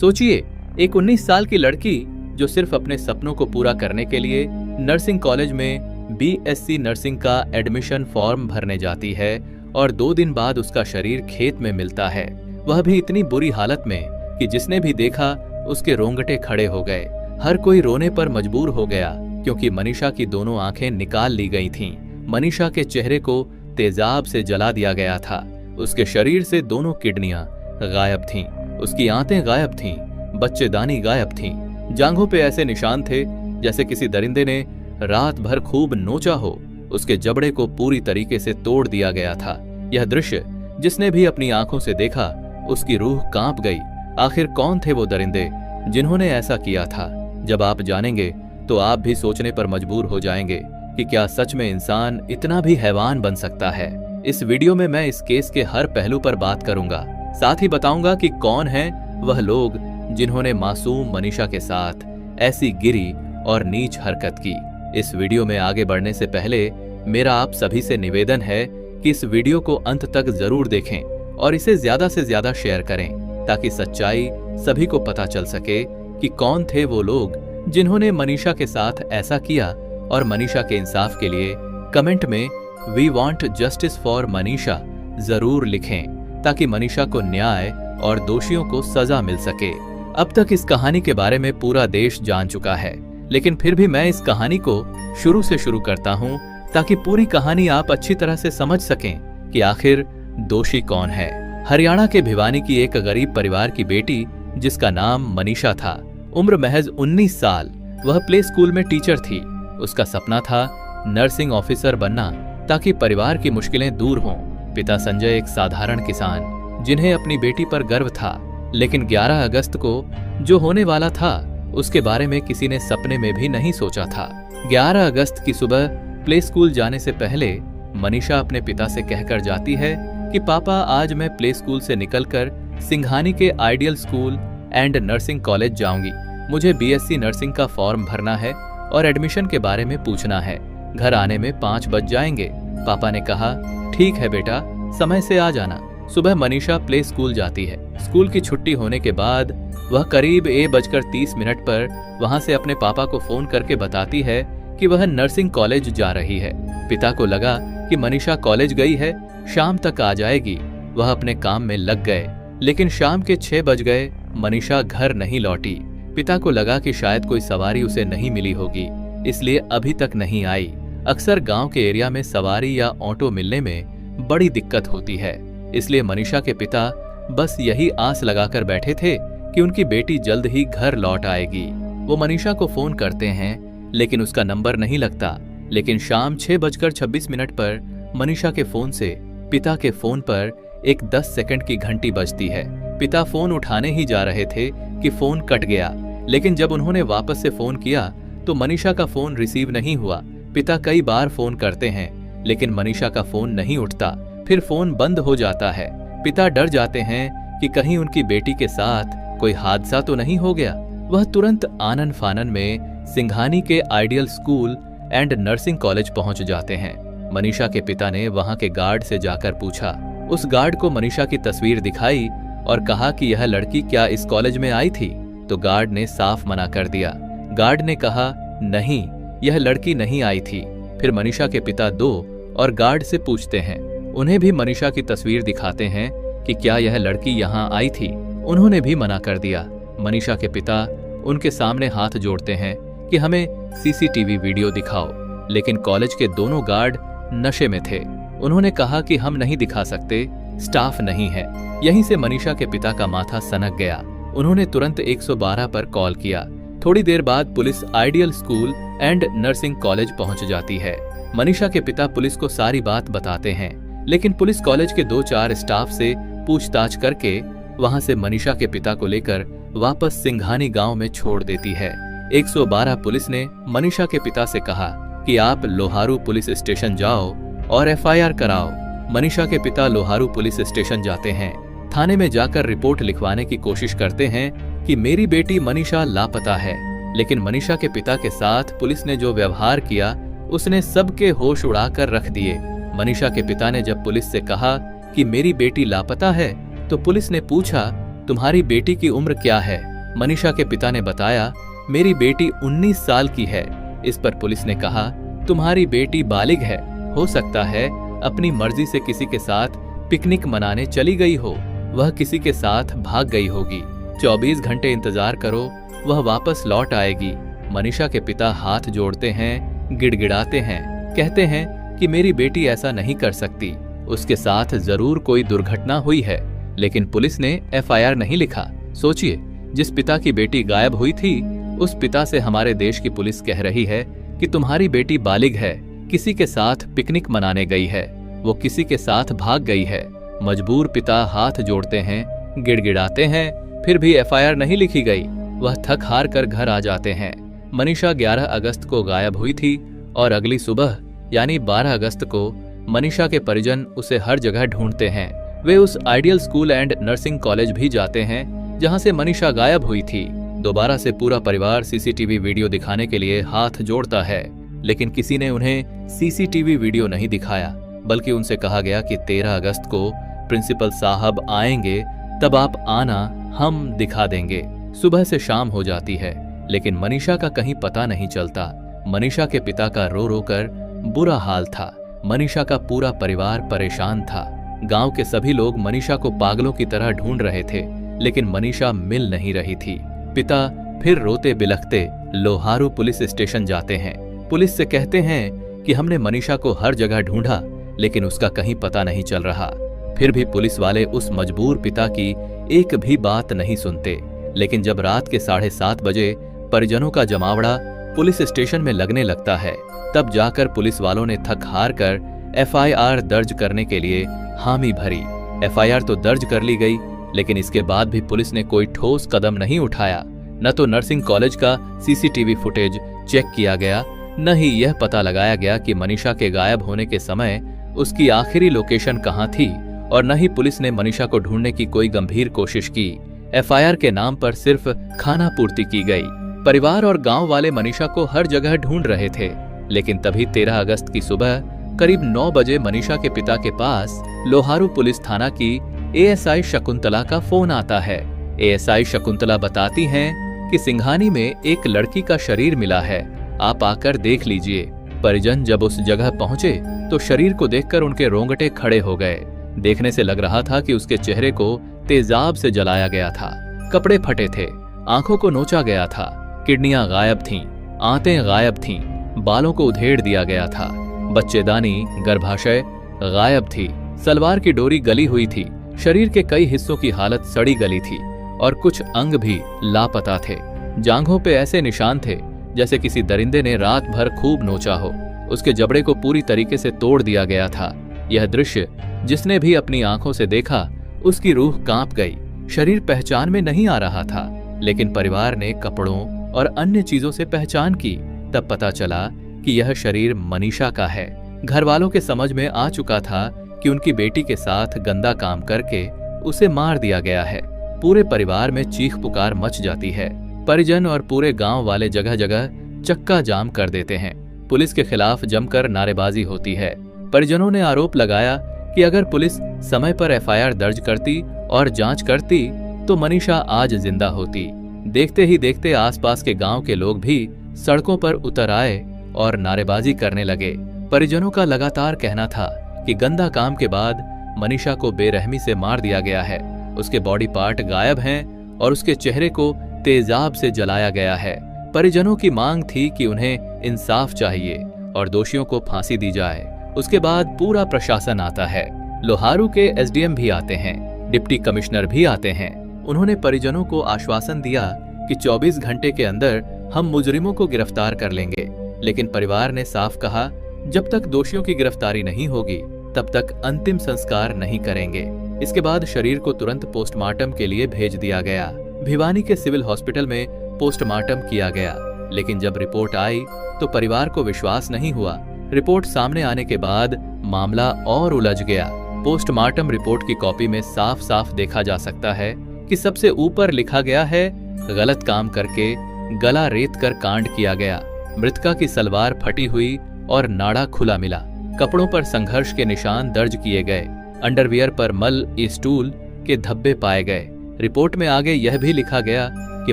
सोचिए, एक 19 साल की लड़की जो सिर्फ अपने सपनों को पूरा करने के लिए नर्सिंग कॉलेज में BSc नर्सिंग का एडमिशन फॉर्म भरने जाती है और 2 दिन बाद उसका शरीर खेत में मिलता है, वह भी इतनी बुरी हालत में कि जिसने भी देखा उसके रोंगटे खड़े हो गए। हर कोई रोने पर मजबूर हो गया क्योंकि मनीषा की दोनों आंखें निकाल ली गई थीं। मनीषा के चेहरे को तेजाब से जला दिया गया था। उसके शरीर से दोनों किडनियां गायब थीं, उसकी आंतें गायब थीं, बच्चेदानी गायब थीं। जांघों पे ऐसे निशान थे जैसे किसी दरिंदे ने रात भर खूब नोचा हो। उसके जबड़े को पूरी तरीके से तोड़ दिया गया था। यह दृश्य जिसने भी अपनी आंखों से देखा उसकी रूह कांप गई। आखिर कौन थे वो दरिंदे जिन्होंने ऐसा किया था? जब आप जानेंगे तो आप भी सोचने पर मजबूर हो जाएंगे कि क्या सच में इंसान इतना भी हैवान बन सकता है। इस वीडियो में मैं इस केस के हर पहलू पर बात करूंगा, साथ ही बताऊंगा कि कौन हैं वह लोग जिन्होंने मासूम मनीषा के साथ ऐसी गिरी और नीच हरकत की। इस वीडियो में आगे बढ़ने से पहले मेरा आप सभी से निवेदन है कि इस वीडियो को अंत तक जरूर देखें और इसे ज्यादा से ज्यादा शेयर करें ताकि सच्चाई सभी को पता चल सके कि कौन थे वो लोग जिन्होंने मनीषा के साथ ऐसा किया। और मनीषा के इंसाफ के लिए कमेंट में we want justice for Manisha जरूर लिखें ताकि मनीषा को न्याय और दोषियों को सजा मिल सके। अब तक इस कहानी के बारे में पूरा देश जान चुका है, लेकिन फिर भी मैं इस कहानी को शुरू से शुरू करता हूं ताकि पूरी कहानी आप अच्छी तरह से समझ सकें कि आखिर दोषी कौन है। हरियाणा के भिवानी की एक गरीब परिवार की बेटी जिसका नाम मनीषा था, उम्र महज 19 साल, वह प्ले स्कूल में टीचर थी। उसका सपना था नर्सिंग ऑफिसर बनना ताकि परिवार की मुश्किलें दूर हों। पिता संजय एक साधारण किसान जिन्हें अपनी बेटी पर गर्व था, लेकिन 11 अगस्त को जो होने वाला था उसके बारे में किसी ने सपने में भी नहीं सोचा था। 11 अगस्त की सुबह प्ले स्कूल जाने से पहले मनीषा अपने पिता से कहकर जाती है कि पापा, आज मैं प्ले स्कूल से निकलकर सिंघानी के ideal school and nursing college जाऊंगी। मुझे BSc नर्सिंग का फॉर्म भरना है और एडमिशन के बारे में पूछना है। घर आने में 5 बज जाएंगे। पापा ने कहा, ठीक है बेटा, समय से आ जाना। सुबह मनीषा प्ले स्कूल जाती है। स्कूल की छुट्टी होने के बाद वह करीब 1:30 पर वहां से अपने पापा को फोन करके बताती है कि वह नर्सिंग कॉलेज जा रही है। पिता को लगा कि मनीषा कॉलेज गई है, शाम तक आ जाएगी। वह अपने काम में लग गए, लेकिन शाम के 6 बज गए, मनीषा घर नहीं लौटी। पिता को लगा कि शायद कोई सवारी उसे नहीं मिली होगी, इसलिए अभी तक नहीं आई। अक्सर गांव के एरिया में सवारी या ऑटो मिलने में बड़ी दिक्कत होती है, इसलिए मनीषा के पिता बस यही आस लगाकर बैठे थे कि उनकी बेटी जल्द ही घर लौट आएगी। वो मनीषा को फोन करते हैं, लेकिन उसका नंबर नहीं लगता। लेकिन शाम 6:26 पर मनीषा के फोन से पिता के फोन पर एक 10 सेकंड की घंटी बजती है। पिता फोन उठाने ही जा रहे थे कि फोन कट गया, लेकिन जब उन्होंने वापस से फोन किया तो मनीषा का फोन रिसीव नहीं हुआ। पिता कई बार फोन करते हैं, लेकिन मनीषा का फोन नहीं उठता, फिर फोन बंद हो जाता है। पिता डर जाते हैं कि कहीं उनकी बेटी के साथ कोई हादसा तो नहीं हो गया। वह तुरंत आनन फानन में सिंघानी के ideal school and nursing college पहुंच जाते हैं। मनीषा के पिता ने वहां के गार्ड से जाकर पूछा। उस गार्ड को मनीषा की तस्वीर दिखाई और कहा कि यह लड़की क्या इस कॉलेज में आई थी? तो गार्ड ने साफ मना कर दिया। गार्ड ने कहा, नहीं, यह लड़की नहीं आई थी। फिर मनीषा के पिता 2 और गार्ड से पूछते हैं। उन्हें भी मनीषा की तस्वीर दिखाते हैं कि क्या यह लड़की यहाँ आई थी। उन्होंने भी मना कर दिया। मनीषा के पिता उनके सामने हाथ जोड़ते हैं कि हमें CCTV वीडियो दिखाओ, लेकिन कॉलेज के दोनों गार्ड नशे में थे। उन्होंने कहा कि हम नहीं दिखा सकते, स्टाफ नहीं है। यहीं से मनीषा के पिता का माथा सनक गया। उन्होंने तुरंत 112 पर कॉल किया। थोड़ी देर बाद police ideal school and nursing college पहुंच जाती है। मनीषा के पिता पुलिस को सारी बात बताते हैं, लेकिन पुलिस कॉलेज के 2-4 स्टाफ से पूछताछ करके वहां से मनीषा के पिता को लेकर वापस सिंघानी गांव में छोड़ देती है। 112 पुलिस ने मनीषा के पिता से कहा कि आप लोहारू पुलिस स्टेशन जाओ और FIR कराओ। मनीषा के पिता लोहारू पुलिस स्टेशन जाते हैं। थाने में जाकर रिपोर्ट लिखवाने की कोशिश करते हैं कि मेरी बेटी मनीषा लापता है, लेकिन मनीषा के पिता के साथ पुलिस ने जो व्यवहार किया उसने सबके होश उड़ाकर रख दिए। मनीषा के पिता ने जब पुलिस से कहा कि मेरी बेटी लापता है तो पुलिस ने पूछा, तुम्हारी बेटी की उम्र क्या है? मनीषा के पिता ने बताया, मेरी बेटी 19 साल की है। इस पर पुलिस ने कहा, तुम्हारी बेटी बालिग है, हो सकता है अपनी मर्जी से किसी के साथ पिकनिक मनाने चली गई हो, वह किसी के साथ भाग गई होगी। 24 घंटे इंतजार करो, वह वापस लौट आएगी। मनीषा के पिता हाथ जोड़ते हैं, गिड़गिड़ाते हैं, कहते हैं कि मेरी बेटी ऐसा नहीं कर सकती, उसके साथ जरूर कोई दुर्घटना हुई है। लेकिन पुलिस ने FIR नहीं लिखा। सोचिए, जिस पिता की बेटी गायब हुई थी, उस पिता से हमारे देश की पुलिस कह रही है कि तुम्हारी बेटी बालिग है, किसी के साथ पिकनिक मनाने गई है, वो किसी के साथ भाग गई है। मजबूर पिता हाथ जोड़ते हैं, गिड़गिड़ाते हैं, फिर भी FIR नहीं लिखी गई। वह थक हार कर घर आ जाते हैं। मनीषा 11 अगस्त को गायब हुई थी और अगली सुबह यानी 12 अगस्त को मनीषा के परिजन उसे हर जगह ढूंढते हैं। वे उस ideal school and nursing college भी जाते हैं जहां से मनीषा गायब हुई थी। दोबारा से पूरा परिवार CCTV वीडियो दिखाने के लिए हाथ जोड़ता है, लेकिन किसी ने उन्हें CCTV वीडियो नहीं दिखाया, बल्कि उनसे कहा गया कि 13 अगस्त को प्रिंसिपल साहब आएंगे, तब आप आना, हम दिखा देंगे। सुबह से शाम हो जाती है, लेकिन मनीषा का कहीं पता नहीं चलता। मनीषा के पिता का रो रो कर बुरा हाल था। मनीषा का पूरा परिवार परेशान था। गांव के सभी लोग मनीषा को पागलों की तरह ढूंढ रहे थे, लेकिन मनीषा मिल नहीं रही थी। पिता फिर रोते बिलखते लोहारू पुलिस स्टेशन जाते हैं। पुलिस से कहते हैं कि हमने मनीषा को हर जगह ढूंढा, लेकिन उसका कहीं पता नहीं चल रहा। फिर भी पुलिस वाले उस मजबूर पिता की एक भी बात नहीं सुनते। लेकिन जब रात के 7:30 बजे परिजनों का जमावड़ा पुलिस स्टेशन में लगने लगता है, तब जाकर पुलिस वालों ने थक हार कर FIR दर्ज करने के लिए हामी भरी। FIR तो दर्ज कर ली गई, लेकिन इसके बाद भी पुलिस ने कोई ठोस कदम नहीं उठाया। न तो नर्सिंग कॉलेज का CCTV फुटेज चेक किया गया, न ही यह पता लगाया गया कि मनीषा के गायब होने के समय उसकी आखिरी लोकेशन कहां थी, और न ही पुलिस ने मनीषा को ढूंढने की कोई गंभीर कोशिश की। FIR के नाम पर सिर्फ खाना पूर्ति की गई। परिवार और गांव वाले मनीषा को हर जगह ढूंढ रहे थे, लेकिन तभी 13 अगस्त की सुबह करीब 9 बजे मनीषा के पिता के पास लोहारू पुलिस थाना की ASI शकुंतला का फोन आता है। ASI शकुंतला बताती हैं कि सिंघानी में एक लड़की का शरीर मिला है, आप आकर देख लीजिए। परिजन जब उस जगह पहुंचे तो शरीर को देखकर उनके रोंगटे खड़े हो गए। देखने से लग रहा था कि उसके चेहरे को तेजाब से जलाया गया था, कपड़े फटे थे, आंखों को नोचा गया था, किडनियां गायब थीं, आंतें गायब थीं, बालों को उधेड़ दिया गया था, बच्चेदानी गर्भाशय गायब थी, सलवार की डोरी गली हुई थी, शरीर के कई हिस्सों की हालत सड़ी गली थी और कुछ अंग भी लापता थे। जांघों पे ऐसे निशान थे जैसे किसी दरिंदे ने रात भर खूब नोचा हो। उसके जबड़े को पूरी तरीके से तोड़ दिया गया था। यह दृश्य जिसने भी अपनी आंखों से देखा, उसकी रूह कांप गई। शरीर पहचान में नहीं आ रहा था, लेकिन परिवार ने कपड़ों और अन्य चीजों से पहचान की। तब पता चला कि यह शरीर मनीषा का है। घर वालों के समझ में आ चुका था कि उनकी बेटी के साथ गंदा काम करके उसे मार दिया गया है। पूरे परिवार में चीख पुकार मच जाती है। परिजन और पूरे गांव वाले जगह जगह चक्का जाम कर देते हैं। पुलिस के खिलाफ जमकर नारेबाजी होती है। परिजनों ने आरोप लगाया कि अगर पुलिस समय पर FIR दर्ज करती और जांच करती तो मनीषा आज जिंदा होती। देखते ही देखते आसपास के गांव के लोग भी सड़कों पर उतर आए और नारेबाजी करने लगे। परिजनों का लगातार कहना था कि गंदा काम के बाद मनीषा को बेरहमी से मार दिया गया है, उसके बॉडी पार्ट गायब हैं और उसके चेहरे को तेजाब से जलाया गया है। परिजनों की मांग थी कि उन्हें इंसाफ चाहिए और दोषियों को फांसी दी जाए। उसके बाद पूरा प्रशासन आता है। लोहारू के SDM भी आते हैं, डिप्टी कमिश्नर भी आते हैं। उन्होंने परिजनों को आश्वासन दिया कि 24 घंटे के अंदर हम मुजरिमों को गिरफ्तार कर लेंगे, लेकिन परिवार ने साफ कहा जब तक दोषियों की गिरफ्तारी नहीं होगी तब तक अंतिम संस्कार नहीं करेंगे। इसके बाद शरीर को तुरंत पोस्टमार्टम के लिए भेज दिया गया। भिवानी के सिविल हॉस्पिटल में पोस्टमार्टम किया गया, लेकिन जब रिपोर्ट आई तो परिवार को विश्वास नहीं हुआ। रिपोर्ट सामने आने के बाद मामला और उलझ गया। पोस्टमार्टम रिपोर्ट की कॉपी में साफ साफ देखा जा सकता है कि सबसे ऊपर लिखा गया है गलत काम करके गला रेत कर कांड किया गया। मृतका की सलवार फटी हुई और नाड़ा खुला मिला। कपड़ों पर संघर्ष के निशान दर्ज किए गए। अंडरवियर पर मल स्टूल के धब्बे पाए गए। रिपोर्ट में आगे यह भी लिखा गया कि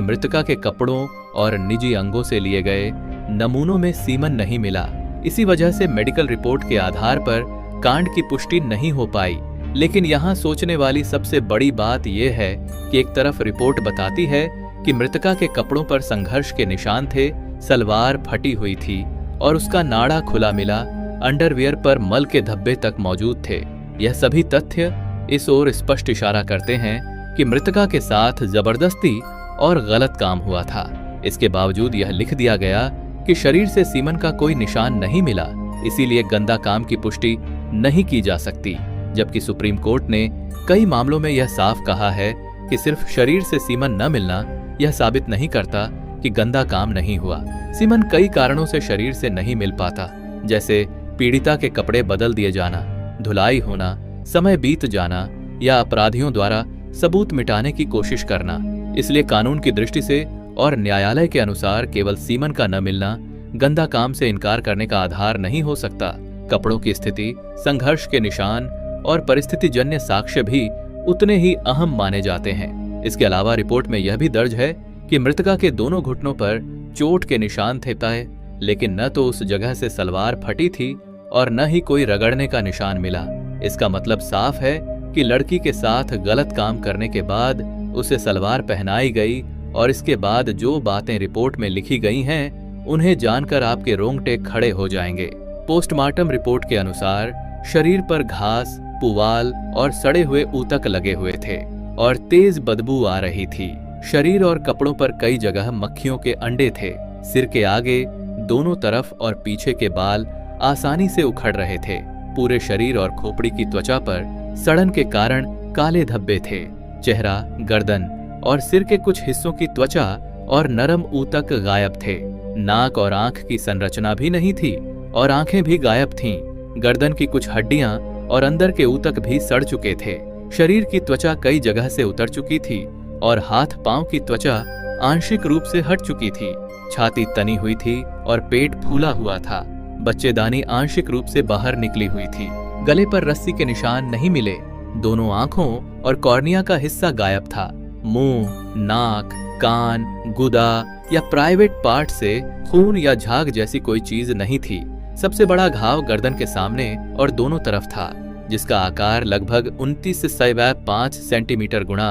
मृतका के कपड़ों और निजी अंगों से लिए गए नमूनों में सीमन नहीं मिला। इसी वजह से मेडिकल रिपोर्ट के आधार पर कांड की पुष्टि नहीं हो पाई। लेकिन यहाँ सोचने वाली सबसे बड़ी बात यह है कि एक तरफ रिपोर्ट बताती है कि मृतका के कपड़ों पर संघर्ष के निशान थे, सलवार फटी हुई थी और उसका नाड़ा खुला मिला, अंडरवियर पर मल के धब्बे तक मौजूद थे। यह सभी तथ्य इस ओर स्पष्ट इशारा करते हैं कि मृतका के साथ जबरदस्ती और गलत काम हुआ था। इसके बावजूद यह लिख दिया गया कि शरीर से सीमन का कोई निशान नहीं मिला, इसीलिए गंदा काम की पुष्टि नहीं की जा सकती। जबकि सुप्रीम कोर्ट ने कई मामलों में यह साफ कहा है कि सिर्फ शरीर से सीमन न मिलना यह साबित नहीं करता कि गंदा काम नहीं हुआ। सीमन कई कारणों से शरीर से नहीं मिल पाता, जैसे पीड़िता के कपड़े बदल दिए जाना, धुलाई होना, समय बीत जाना या अपराधियों द्वारा सबूत मिटाने की कोशिश करना। इसलिए कानून की दृष्टि से और न्यायालय के अनुसार केवल सीमन का न मिलना गंदा काम से इनकार करने का आधार नहीं हो सकता। कपड़ों की स्थिति, संघर्ष के निशान और परिस्थितिजन्य साक्ष्य भी उतने ही अहम माने जाते हैं। इसके अलावा रिपोर्ट में यह भी दर्ज है कि मृतका के दोनों घुटनों पर चोट के निशान थे पाए, लेकिन न तो उस जगह से सलवार फटी थी और न ही कोई रगड़ने का निशान मिला। इसका मतलब साफ है कि लड़की के साथ गलत काम करने के बाद उसे सलवार पहनाई गई और इसके बाद जो बातें रिपोर्ट में लिखी गई हैं, उन्हें जानकर आपके रोंगटे खड़े हो जाएंगे। पोस्टमार्टम रिपोर्ट के अनुसार शरीर पर घास, पुवाल और सड़े हुए ऊतक लगे हुए थे और तेज बदबू आ रही थी। शरीर और कपड़ों पर कई जगह मक्खियों के अंडे थे। सिर के आगे, दोनों तरफ और पीछे के बाल आसानी से उखड़ रहे थे। पूरे शरीर और खोपड़ी की त्वचा पर सड़न के कारण काले धब्बे थे। चेहरा, गर्दन और सिर के कुछ हिस्सों की त्वचा और नरम ऊतक गायब थे। नाक और आंख की संरचना भी नहीं थी और आंखें भी गायब थीं। गर्दन की कुछ हड्डियां और अंदर के ऊतक भी सड़ चुके थे। शरीर की त्वचा कई जगह से उतर चुकी थी और हाथ पांव की त्वचा आंशिक रूप से हट चुकी थी। छाती तनी हुई थी और पेट फूला हुआ था। बच्चेदानी आंशिक रूप से बाहर निकली हुई थी। गले पर रस्सी के निशान नहीं मिले। दोनों आंखों और कॉर्निया का हिस्सा गायब था। मुंह, नाक, कान, गुदा या प्राइवेट पार्ट से खून या झाग जैसी कोई चीज नहीं थी। सबसे बड़ा घाव गर्दन के सामने और दोनों तरफ था, जिसका आकार लगभग 29.5 सेंटीमीटर गुणा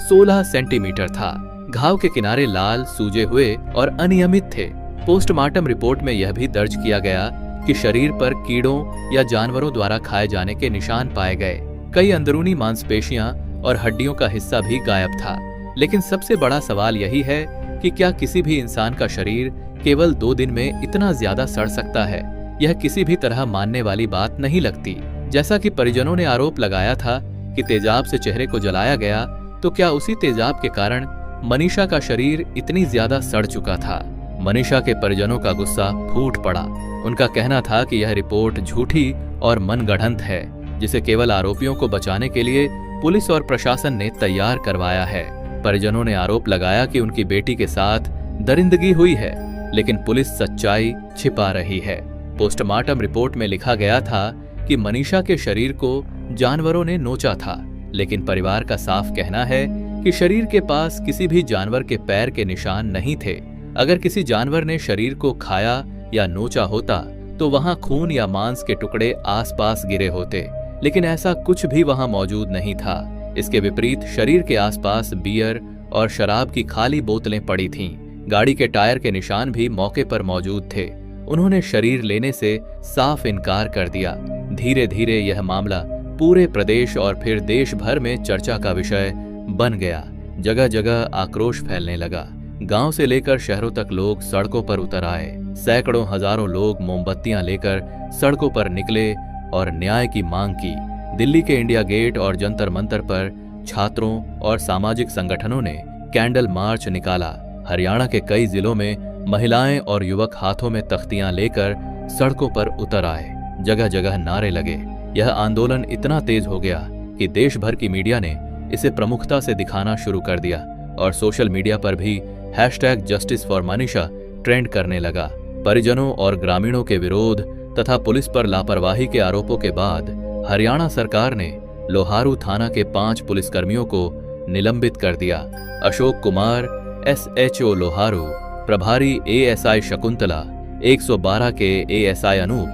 16 सेंटीमीटर था। घाव के किनारे लाल, सूजे हुए और अनियमित थे। पोस्टमार्टम रिपोर्ट में यह भी दर्ज किया गया कि शरीर पर कीड़ों या जानवरों द्वारा खाए जाने के निशान पाए गए। कई अंदरूनी मांसपेशियां और हड्डियों का हिस्सा भी गायब था। लेकिन सबसे बड़ा सवाल यही है कि क्या किसी भी इंसान का शरीर केवल 2 दिन में इतना ज्यादा सड़ सकता है? यह किसी भी तरह मानने वाली बात नहीं लगती। जैसा कि परिजनों ने आरोप लगाया था कि तेजाब से चेहरे को जलाया गया, तो क्या उसी तेजाब के कारण मनीषा का शरीर इतनी ज्यादा सड़ चुका था? मनीषा के परिजनों का गुस्सा फूट पड़ा। उनका कहना था कि यह रिपोर्ट झूठी और मनगढ़ंत है, जिसे केवल आरोपियों को बचाने के लिए पुलिस और प्रशासन ने तैयार करवाया है। परिजनों ने आरोप लगाया कि उनकी बेटी के साथ दरिंदगी हुई है, लेकिन पुलिस सच्चाई छिपा रही है। पोस्टमार्टम रिपोर्ट में लिखा गया था कि मनीषा के शरीर को जानवरों ने नोचा था, लेकिन परिवार का साफ कहना है कि शरीर के पास किसी भी जानवर के पैर के निशान नहीं थे। अगर किसी जानवर ने शरीर को खाया या नोचा होता तो वहां खून या मांस के टुकड़े आसपास गिरे होते, लेकिन ऐसा कुछ भी वहां मौजूद नहीं था। इसके विपरीत शरीर के आसपास बियर और शराब की खाली बोतलें पड़ी थीं। गाड़ी के टायर के निशान भी मौके पर मौजूद थे। उन्होंने शरीर लेने से साफ इनकार कर दिया। धीरे धीरे यह मामला पूरे प्रदेश और फिर देश भर में चर्चा का विषय बन गया। जगह जगह आक्रोश फैलने लगा। गांव से लेकर शहरों तक लोग सड़कों पर उतर आए। सैकड़ों हजारों लोग मोमबत्तियां लेकर सड़कों पर निकले और न्याय की मांग की। दिल्ली के इंडिया गेट और जंतर मंतर पर छात्रों और सामाजिक संगठनों ने कैंडल मार्च निकाला। हरियाणा के कई जिलों में महिलाएं और युवक हाथों में तख्तियां लेकर सड़कों पर उतर आए। जगह जगह नारे लगे। यह आंदोलन इतना तेज हो गया कि देश भर की मीडिया ने इसे प्रमुखता से दिखाना शुरू कर दिया और सोशल मीडिया पर भी #Justice for Manisha ट्रेंड करने लगा। परिजनों और ग्रामीणों के विरोध तथा पुलिस पर लापरवाही के आरोपों के बाद हरियाणा सरकार ने लोहारू थाना के 5 पुलिसकर्मियों को निलंबित कर दिया। अशोक कुमार, SHO लोहारू, प्रभारी ASI शकुंतला, 112 के ASI अनूप,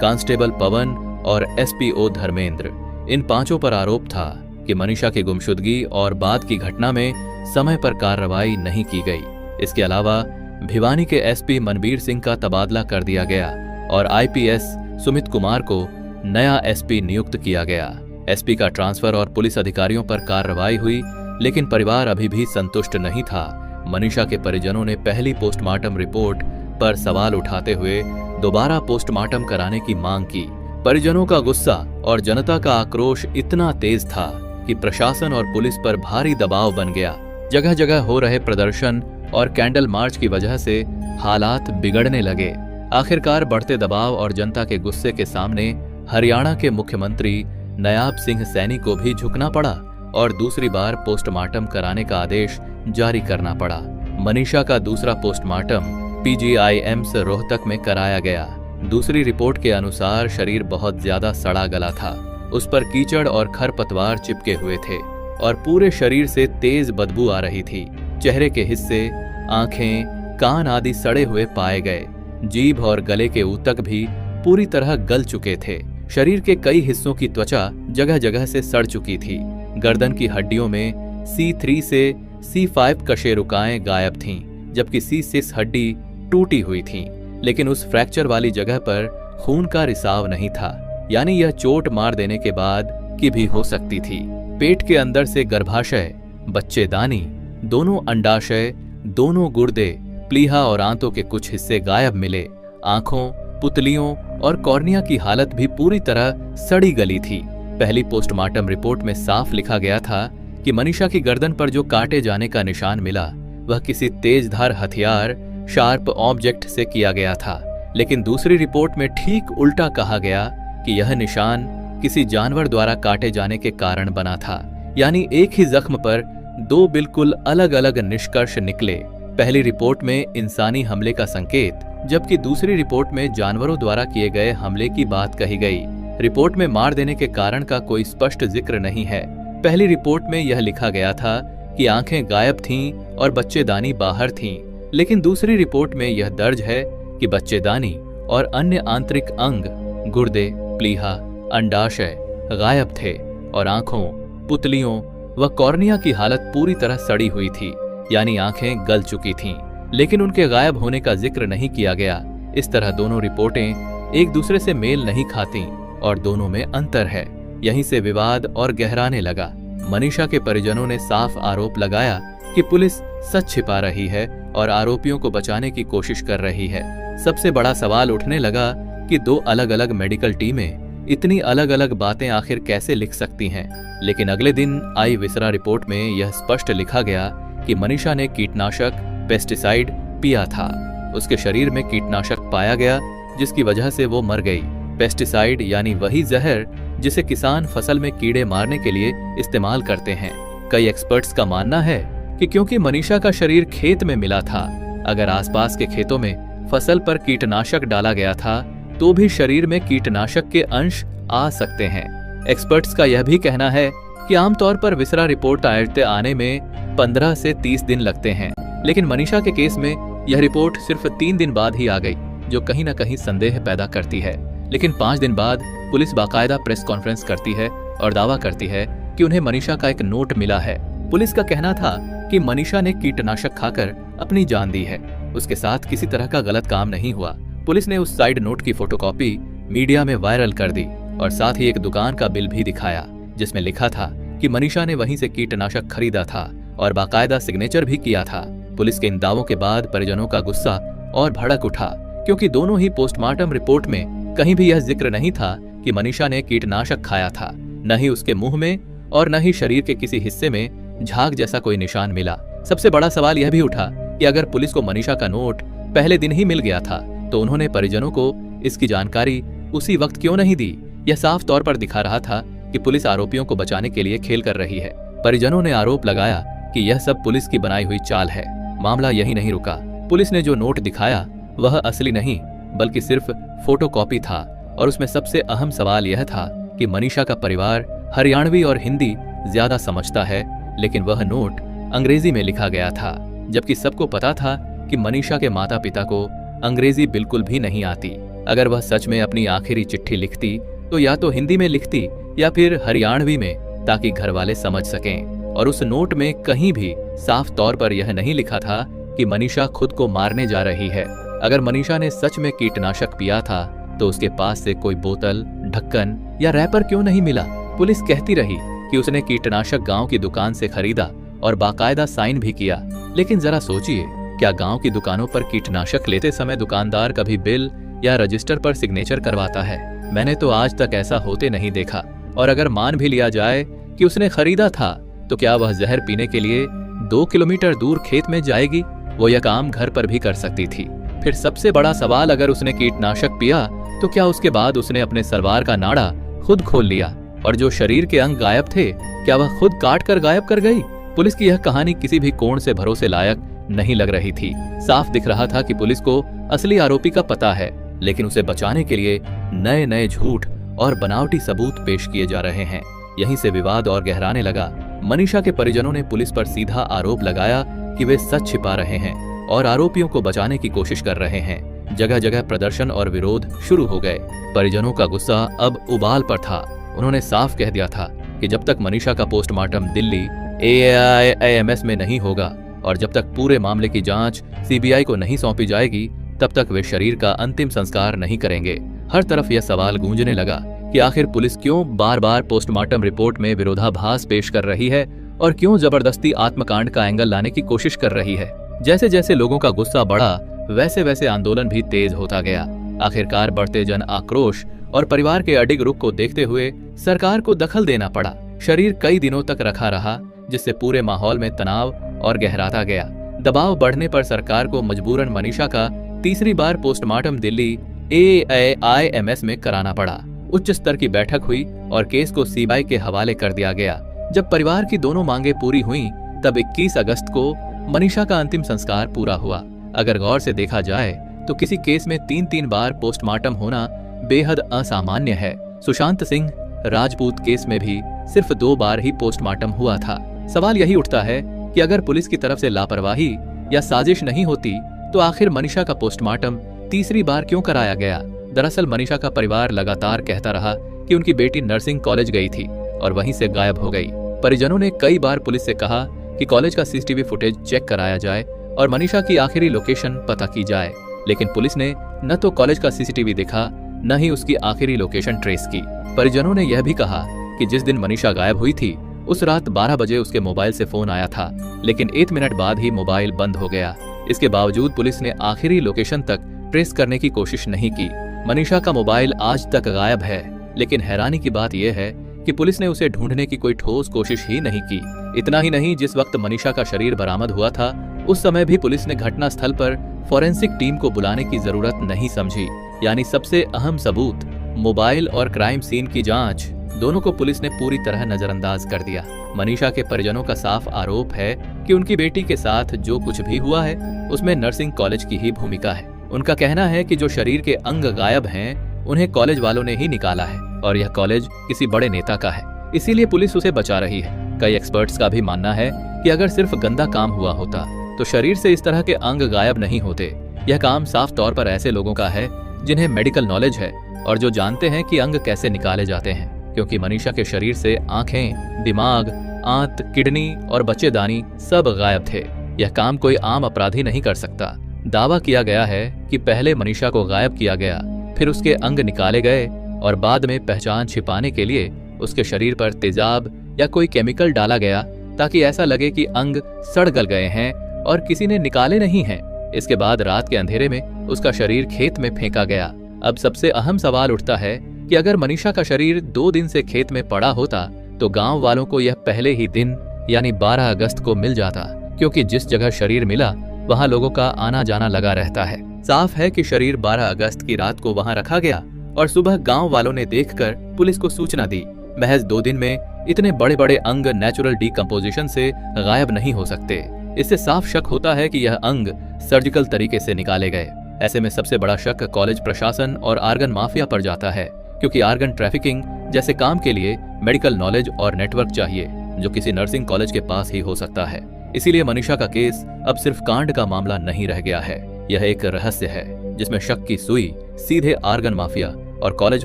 कांस्टेबल पवन और SPO धर्मेंद्र, इन पांचों पर आरोप था कि मनीषा की गुमशुदगी और बाद की घटना में समय पर कार्रवाई नहीं की गई। इसके अलावा भिवानी के SP मनबीर सिंह का तबादला कर दिया गया और IPS सुमित कुमार को नया SP नियुक्त किया गया। SP का ट्रांसफर और पुलिस अधिकारियों पर कार्रवाई हुई, लेकिन परिवार अभी भी संतुष्ट नहीं था। मनीषा के परिजनों ने पहली पोस्टमार्टम रिपोर्ट पर सवाल उठाते हुए दोबारा पोस्टमार्टम कराने की मांग की। परिजनों का गुस्सा और जनता का आक्रोश इतना तेज था कि प्रशासन और पुलिस पर भारी दबाव बन गया। जगह जगह हो रहे प्रदर्शन और कैंडल मार्च की वजह से हालात बिगड़ने लगे। आखिरकार बढ़ते दबाव और जनता के गुस्से के सामने हरियाणा के मुख्यमंत्री नयाब सिंह सैनी को भी झुकना पड़ा और दूसरी बार पोस्टमार्टम कराने का आदेश जारी करना पड़ा। मनीषा का दूसरा पोस्टमार्टम PGIMS रोहतक में कराया गया। दूसरी रिपोर्ट के अनुसार शरीर बहुत ज्यादा सड़ा गला था, उस पर कीचड़ और खरपतवार चिपके हुए थे और पूरे शरीर से तेज बदबू आ रही थी। चेहरे के हिस्से, आंखें, कान आदि सड़े हुए पाए गए। जीभ और गले के ऊतक भी पूरी तरह गल चुके थे। शरीर के कई हिस्सों की त्वचा जगह जगह से सड़ चुकी थी। गर्दन की हड्डियों में C3 से C5 कशेरुकाएं गायब थीं, जबकि C6 हड्डी टूटी हुई थी, लेकिन उस फ्रैक्चर वाली जगह पर खून का रिसाव नहीं था, यानी यह चोट मार देने के बाद की भी हो सकती थी। पेट के अंदर से गर्भाशय, बच्चेदानी, दोनों अंडाशय, दोनों गुर्दे, प्लीहा और आंतों के कुछ हिस्से गायब मिले। आंखों, पुतलियों और कॉर्निया की हालत भी पूरी तरह सड़ी गली थी। पहली पोस्टमार्टम रिपोर्ट में साफ लिखा गया था कि मनीषा की गर्दन पर जो काटे जाने का निशान मिला वह किसी तेजधार हथियार, शार्प ऑब्जेक्ट से किया गया था, लेकिन दूसरी रिपोर्ट में ठीक उल्टा कहा गया कि यह निशान किसी जानवर द्वारा काटे जाने के कारण बना था। यानी एक ही जख्म पर दो बिल्कुल अलग अलग निष्कर्ष निकले। पहली रिपोर्ट में इंसानी हमले का संकेत, जबकि दूसरी रिपोर्ट में जानवरों द्वारा किए गए हमले की बात कही गई। रिपोर्ट में मार देने के कारण का कोई स्पष्ट जिक्र नहीं है। पहली रिपोर्ट में यह लिखा गया था कि आंखें गायब थीं और बच्चेदानी बाहर थीं, लेकिन दूसरी रिपोर्ट में यह दर्ज है कि बच्चेदानी और अन्य आंतरिक अंग, गुर्दे, प्लीहा, अंडाशय गायब थे और आंखों, पुतलियों व कॉर्निया की हालत पूरी तरह सड़ी हुई थी, यानी आंखें गल चुकी थीं, लेकिन उनके गायब होने का जिक्र नहीं किया गया। इस तरह दोनों रिपोर्टें एक दूसरे से मेल नहीं खाती और दोनों में अंतर है। यहीं से विवाद और गहराने लगा। मनीषा के परिजनों ने साफ आरोप लगाया कि पुलिस सच छिपा रही है और आरोपियों को बचाने की कोशिश कर रही है। सबसे बड़ा सवाल उठने लगा कि दो अलग अलग मेडिकल टीमें इतनी अलग अलग बातें आखिर कैसे लिख सकती हैं। लेकिन अगले दिन आई विसरा रिपोर्ट में यह स्पष्ट लिखा गया कि मनीषा ने कीटनाशक, पेस्टिसाइड पिया था। उसके शरीर में कीटनाशक पाया गया जिसकी वजह से वो मर गई। पेस्टिसाइड यानी वही जहर जिसे किसान फसल में कीड़े मारने के लिए इस्तेमाल करते हैं। कई एक्सपर्ट्स का मानना है कि क्योंकि मनीषा का शरीर खेत में मिला था, अगर आसपास के खेतों में फसल पर कीटनाशक डाला गया था तो भी शरीर में कीटनाशक के अंश आ सकते हैं। एक्सपर्ट्स का यह भी कहना है कि आमतौर पर विसरा रिपोर्ट आने में 15 से 30 दिन लगते हैं, लेकिन मनीषा के केस में यह रिपोर्ट सिर्फ 3 दिन बाद ही आ गई, जो कहीं न कहीं संदेह पैदा करती है। लेकिन 5 दिन बाद पुलिस बाकायदा प्रेस कॉन्फ्रेंस करती है और दावा करती है कि उन्हें मनीषा का एक नोट मिला है। पुलिस का कहना था कि मनीषा ने कीटनाशक खाकर अपनी जान दी है, उसके साथ किसी तरह का गलत काम नहीं हुआ। पुलिस ने उस साइड नोट की फोटोकॉपी मीडिया में वायरल कर दी और साथ ही एक दुकान का बिल भी दिखाया जिसमें लिखा था कि मनीषा ने वहीं से कीटनाशक खरीदा था और बाकायदा सिग्नेचर भी किया था। पुलिस के इन दावों के बाद परिजनों का गुस्सा और भड़क उठा, क्योंकि दोनों ही पोस्टमार्टम रिपोर्ट में कहीं भी यह जिक्र नहीं था कि मनीषा ने कीटनाशक खाया था। न ही उसके मुंह में और न ही शरीर के किसी हिस्से में झाग जैसा कोई निशान मिला। सबसे बड़ा सवाल यह भी उठा कि अगर पुलिस को मनीषा का नोट पहले दिन ही मिल गया था तो उन्होंने परिजनों को इसकी जानकारी उसी वक्त क्यों नहीं दी। यह साफ तौर पर दिखा रहा था कि पुलिस आरोपियों को बचाने के लिए खेल कर रही है। परिजनों ने आरोप लगाया कि यह सब पुलिस की बनाई हुई चाल है। मामला यही नहीं रुका। पुलिस ने जो नोट दिखाया वह असली नहीं बल्कि सिर्फ फोटोकॉपी था और उसमें सबसे अहम सवाल यह था कि मनीषा का परिवार हरियाणवी और हिंदी ज्यादा समझता है, लेकिन वह नोट अंग्रेजी में लिखा गया था जबकि सबको पता था कि मनीषा के माता पिता को अंग्रेजी बिल्कुल भी नहीं आती। अगर वह सच में अपनी आखिरी चिट्ठी लिखती तो या तो हिंदी में लिखती या फिर हरियाणवी में, ताकि घर वाले समझ सकें। और उस नोट में कहीं भी साफ तौर पर यह नहीं लिखा था कि मनीषा खुद को मारने जा रही है। अगर मनीषा ने सच में कीटनाशक पिया था तो उसके पास से कोई बोतल, ढक्कन या रैपर क्यों नहीं मिला? पुलिस कहती रही कि उसने कीटनाशक गांव की दुकान से खरीदा और बाकायदा साइन भी किया। लेकिन जरा सोचिए, क्या गांव की दुकानों पर कीटनाशक लेते समय दुकानदार कभी बिल या रजिस्टर पर सिग्नेचर करवाता है? मैंने तो आज तक ऐसा होते नहीं देखा। और अगर मान भी लिया जाए कि उसने खरीदा था, तो क्या वह जहर पीने के लिए 2 किलोमीटर दूर खेत में जाएगी? वो यह काम घर पर भी कर सकती थी। फिर सबसे बड़ा सवाल, अगर उसने कीटनाशक पिया तो क्या उसके बाद उसने अपने सलवार का नाड़ा खुद खोल लिया? और जो शरीर के अंग गायब थे, क्या वह खुद काट कर गायब कर गई? पुलिस की यह कहानी किसी भी कोण से भरोसे लायक नहीं लग रही थी। साफ दिख रहा था कि पुलिस को असली आरोपी का पता है, लेकिन उसे बचाने के लिए नए नए झूठ और बनावटी सबूत पेश किए जा रहे हैं। यहीं से विवाद और गहराने लगा। मनीषा के परिजनों ने पुलिस पर सीधा आरोप लगाया कि वे सच छिपा रहे हैं और आरोपियों को बचाने की कोशिश कर रहे हैं। जगह जगह प्रदर्शन और विरोध शुरू हो गए। परिजनों का गुस्सा अब उबाल पर था। उन्होंने साफ कह दिया था कि जब तक मनीषा का पोस्टमार्टम दिल्ली AAIMS में नहीं होगा और जब तक पूरे मामले की जांच CBI को नहीं सौंपी जाएगी, तब तक वे शरीर का अंतिम संस्कार नहीं करेंगे। हर तरफ यह सवाल गूंजने लगा कि आखिर पुलिस क्यों बार बार पोस्टमार्टम रिपोर्ट में विरोधाभास पेश कर रही है और क्यों जबरदस्ती आत्मकांड का एंगल लाने की कोशिश कर रही है। जैसे जैसे लोगों का गुस्सा बढ़ा, वैसे वैसे आंदोलन भी तेज होता गया। आखिरकार बढ़ते जन आक्रोश और परिवार के अडिग रुख को देखते हुए सरकार को दखल देना पड़ा। शरीर कई दिनों तक रखा रहा, जिससे पूरे माहौल में तनाव और गहराता गया। दबाव बढ़ने पर सरकार को मजबूरन मनीषा का तीसरी बार पोस्टमार्टम दिल्ली AAIMS में कराना पड़ा। उच्च स्तर की बैठक हुई और केस को CBI के हवाले कर दिया गया। जब परिवार की दोनों मांगे पूरी हुईं, तब 21 अगस्त को मनीषा का अंतिम संस्कार पूरा हुआ। अगर गौर से देखा जाए तो किसी केस में 3-3 बार पोस्टमार्टम होना बेहद असामान्य है। सुशांत सिंह राजपूत केस में भी सिर्फ 2 बार ही पोस्टमार्टम हुआ था। सवाल यही उठता है कि अगर पुलिस की तरफ से लापरवाही या साजिश नहीं होती तो आखिर मनीषा का पोस्टमार्टम तीसरी बार क्यों कराया गया? दरअसल मनीषा का परिवार लगातार कहता रहा कि उनकी बेटी नर्सिंग कॉलेज गई थी और वहीं से गायब हो गई। परिजनों ने कई बार पुलिस से कहा कि कॉलेज का CCTV फुटेज चेक कराया जाए और मनीषा की आखिरी लोकेशन पता की जाए, लेकिन पुलिस ने न तो कॉलेज का CCTV देखा, न ही उसकी आखिरी लोकेशन ट्रेस की। परिजनों ने यह भी कहा कि जिस दिन मनीषा गायब हुई थी, उस रात 12 बजे उसके मोबाइल से फोन आया था, लेकिन 1 मिनट बाद ही मोबाइल बंद हो गया। इसके बावजूद पुलिस ने आखिरी लोकेशन तक ट्रेस करने की कोशिश नहीं की। मनीषा का मोबाइल आज तक गायब है, लेकिन हैरानी की बात यह है कि पुलिस ने उसे ढूंढने की कोई ठोस कोशिश ही नहीं की। इतना ही नहीं, जिस वक्त मनीषा का शरीर बरामद हुआ था, उस समय भी पुलिस ने घटना स्थल पर फॉरेंसिक टीम को बुलाने की जरूरत नहीं समझी। यानी सबसे अहम सबूत मोबाइल और क्राइम सीन की जांच, दोनों को पुलिस ने पूरी तरह नजरअंदाज कर दिया। मनीषा के परिजनों का साफ आरोप है कि उनकी बेटी के साथ जो कुछ भी हुआ है, उसमें नर्सिंग कॉलेज की ही भूमिका है। उनका कहना है कि जो शरीर के अंग गायब हैं, उन्हें कॉलेज वालों ने ही निकाला है और यह कॉलेज किसी बड़े नेता का है, इसीलिए पुलिस उसे बचा रही है। कई एक्सपर्ट्स का भी मानना है कि अगर सिर्फ गंदा काम हुआ होता तो शरीर से इस तरह के अंग गायब नहीं होते। यह काम साफ तौर पर ऐसे लोगों का है जिन्हें मेडिकल नॉलेज है और जो जानते हैं कि अंग कैसे निकाले जाते हैं, क्योंकि मनीषा के शरीर से आंखें, दिमाग, आंत, किडनी और बच्चेदानी सब गायब थे। यह काम कोई आम अपराधी नहीं कर सकता। दावा किया गया है कि पहले मनीषा को गायब किया गया, फिर उसके अंग निकाले गए और बाद में पहचान छिपाने के लिए उसके शरीर पर तेजाब या कोई केमिकल डाला गया ताकि ऐसा लगे कि अंग सड़ गल गए हैं और किसी ने निकाले नहीं हैं। इसके बाद रात के अंधेरे में उसका शरीर खेत में फेंका गया। अब सबसे अहम सवाल उठता है कि अगर मनीषा का शरीर 2 दिन से खेत में पड़ा होता तो गांव वालों को यह पहले ही दिन यानी 12 अगस्त को मिल जाता, क्योंकि जिस जगह शरीर मिला वहां लोगों का आना जाना लगा रहता है। साफ है कि शरीर 12 अगस्त की रात को वहां रखा गया और सुबह गांव वालों ने देखकर पुलिस को सूचना दी। महज 2 दिन में इतने बड़े बड़े अंग नेचुरल डिकम्पोजिशन से गायब नहीं हो सकते। इससे साफ शक होता है कि यह अंग सर्जिकल तरीके से निकाले गए। ऐसे में सबसे बड़ा शक कॉलेज प्रशासन और आर्गन माफिया पर जाता है, क्योंकि आर्गन ट्रैफिकिंग जैसे काम के लिए मेडिकल नॉलेज और नेटवर्क चाहिए, जो किसी नर्सिंग कॉलेज के पास ही हो सकता है। इसीलिए मनीषा का केस अब सिर्फ कांड का मामला नहीं रह गया है, यह एक रहस्य है जिसमें शक की सुई सीधे आर्गन माफिया और कॉलेज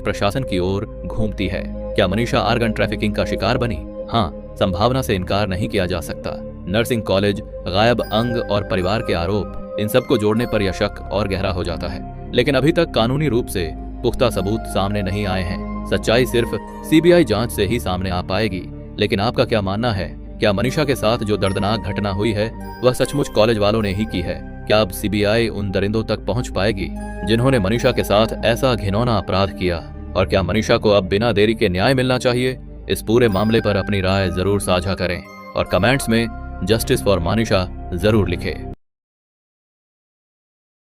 प्रशासन की ओर घूमती है। क्या मनीषा आर्गन ट्रैफिकिंग का शिकार बनी? हाँ, संभावना से इनकार नहीं किया जा सकता। नर्सिंग कॉलेज, गायब अंग और परिवार के आरोप, इन सबको जोड़ने पर यह शक और गहरा हो जाता है। लेकिन अभी तक कानूनी रूप से पुख्ता सबूत सामने नहीं आए हैं। सच्चाई सिर्फ सीबीआई जांच से ही सामने आ पाएगी। लेकिन आपका क्या मानना है? क्या मनीषा के साथ जो दर्दनाक घटना हुई है वह सचमुच कॉलेज वालों ने ही की है? क्या अब सीबीआई उन दरिंदों तक पहुंच पाएगी जिन्होंने मनीषा के साथ ऐसा घिनौना अपराध किया? और क्या मनीषा को अब बिना देरी के न्याय मिलना चाहिए? इस पूरे मामले पर अपनी राय जरूर साझा करें और कमेंट्स में जस्टिस फॉर मनीषा जरूर लिखें।